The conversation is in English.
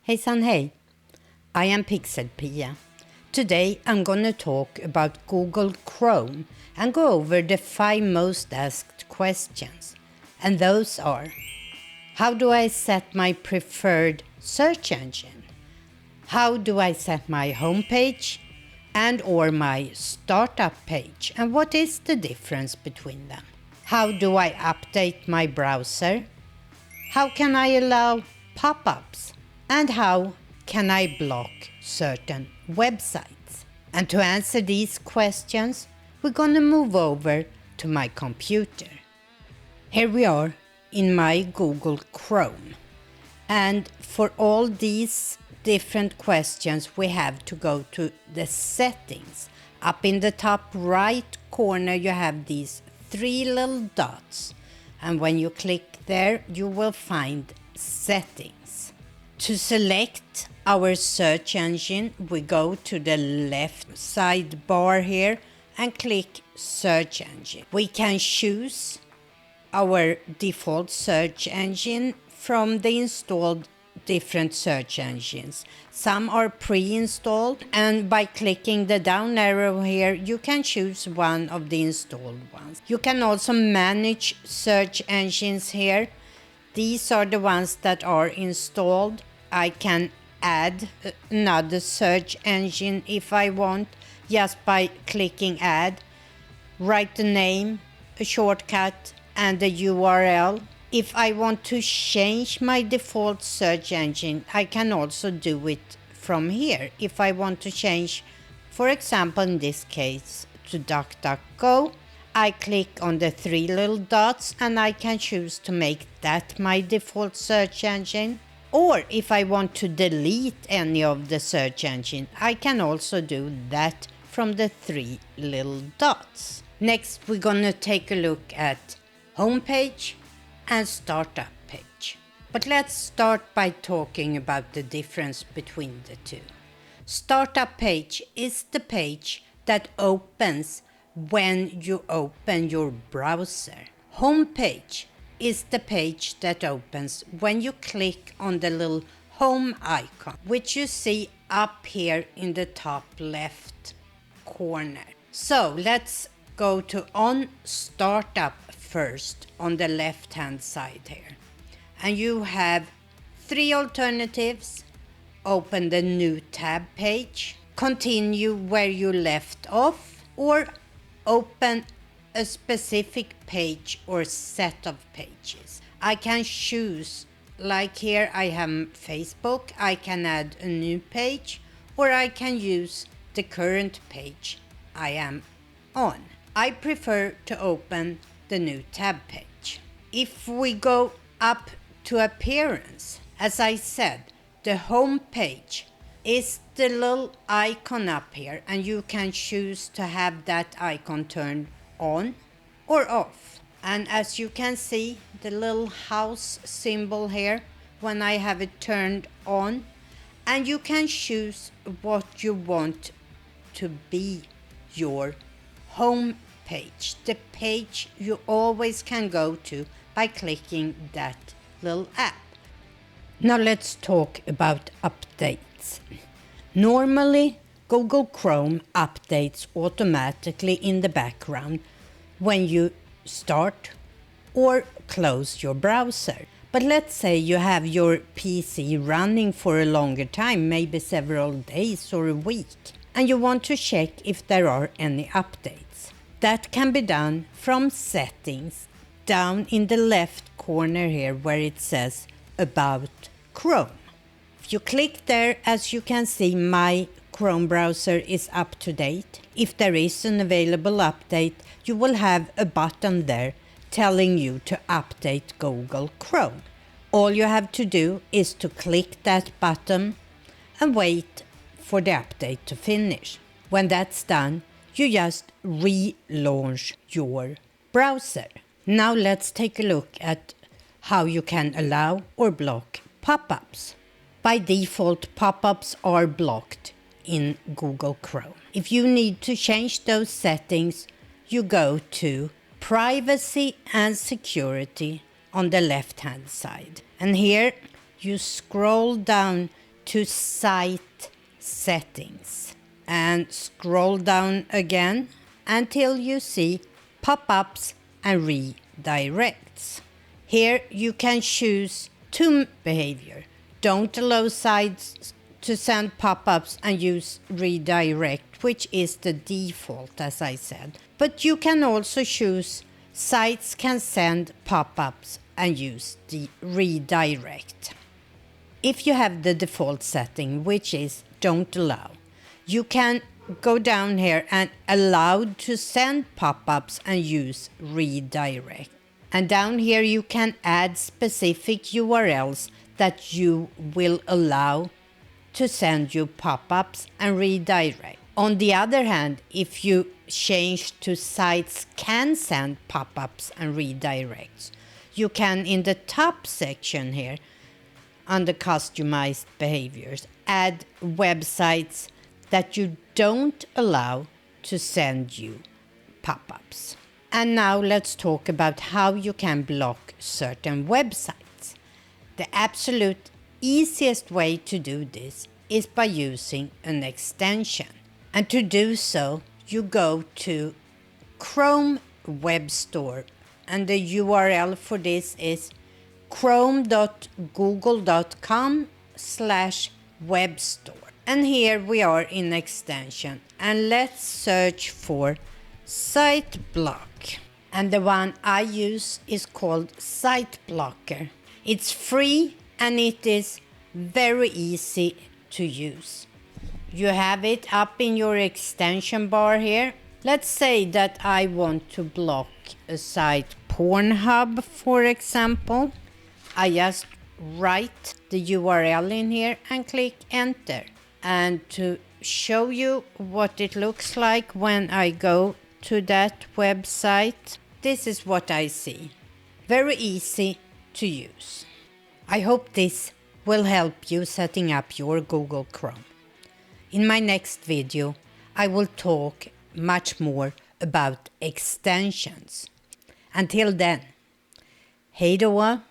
Hejsan hej! I am PixelPia. Today I'm gonna talk about Google Chrome and go over the 5 most asked questions. And those are: how do I set my preferred search engine? How do I set my homepage and or my startup page? And what is the difference between them? How do I update my browser? How can I allow pop-ups? And how can I block certain websites? And to answer these questions, we're gonna move over to my computer. Here we are in my Google Chrome. And for all these different questions, we have to go to the settings. Up in the top right corner, you have these 3 little dots. And when you click there, you will find settings. To select our search engine, we go to the left sidebar here and click search engine. We can choose our default search engine from the installed different search engines. Some are pre-installed, and by clicking the down arrow here, you can choose one of the installed ones. You can also manage search engines here. These are the ones that are installed. I can add another search engine if I want, just by clicking add. Write the name, a shortcut, and the URL. If I want to change my default search engine, I can also do it from here. If I want to change, for example, in this case, to DuckDuckGo, I click on the 3 little dots and I can choose to make that my default search engine. Or if I want to delete any of the search engine, I can also do that from the 3 little dots. Next, we're gonna take a look at homepage and startup page. But let's start by talking about the difference between the two. Startup page is the page that opens when you open your browser. Homepage is the page that opens when you click on the little home icon, which you see up here in the top left corner. So let's go to on startup first on the left hand side here. And you have 3 alternatives. Open the new tab page, continue where you left off, or open a specific page or set of pages. I can choose, like here I have Facebook, I can add a new page, or I can use the current page I am on. I prefer to open the new tab page. If we go up to appearance, as I said, the home page is the little icon up here, and you can choose to have that icon turned on or off. And as you can see, the little house symbol here, when I have it turned on, and you can choose what you want to be your home page, the page you always can go to by clicking that little app. Now let's talk about updates. Normally, Google Chrome updates automatically in the background when you start or close your browser. But let's say you have your PC running for a longer time, maybe several days or a week, and you want to check if there are any updates. That can be done from settings down in the left corner here where it says About Chrome. If you click there, as you can see, my Chrome browser is up to date. If there is an available update, you will have a button there telling you to update Google Chrome. All you have to do is to click that button and wait for the update to finish. When that's done, you just relaunch your browser. Now let's take a look at how you can allow or block pop-ups. By default, pop-ups are blocked in Google Chrome. If you need to change those settings, you go to Privacy and Security on the left-hand side. And here you scroll down to Site Settings and scroll down again until you see pop-ups and redirects. Here you can choose two behavior. Don't allow sites to send pop-ups and use redirect, which is the default, as I said. But you can also choose sites can send pop-ups and use the redirect. If you have the default setting, which is don't allow, you can go down here and allow to send pop-ups and use redirect. And down here you can add specific URLs that you will allow to send you pop-ups and redirect. On the other hand, if you change to sites can send pop-ups and redirects, you can in the top section here under customized behaviors add websites that you don't allow to send you pop-ups. And now let's talk about how you can block certain websites. The absolute easiest way to do this is by using an extension. And to do so, you go to Chrome Web Store, and the URL for this is chrome.google.com/webstore. And here we are in extension, and let's search for Site Block. And the one I use is called Site Blocker. It's free and it is very easy to use. You have it up in your extension bar here. Let's say that I want to block a site Pornhub, for example. I just write the URL in here and click enter. And to show you what it looks like when I go to that website, this is what I see. Very easy to use. I hope this will help you setting up your Google Chrome. In my next video, I will talk much more about extensions. Until then, hej då!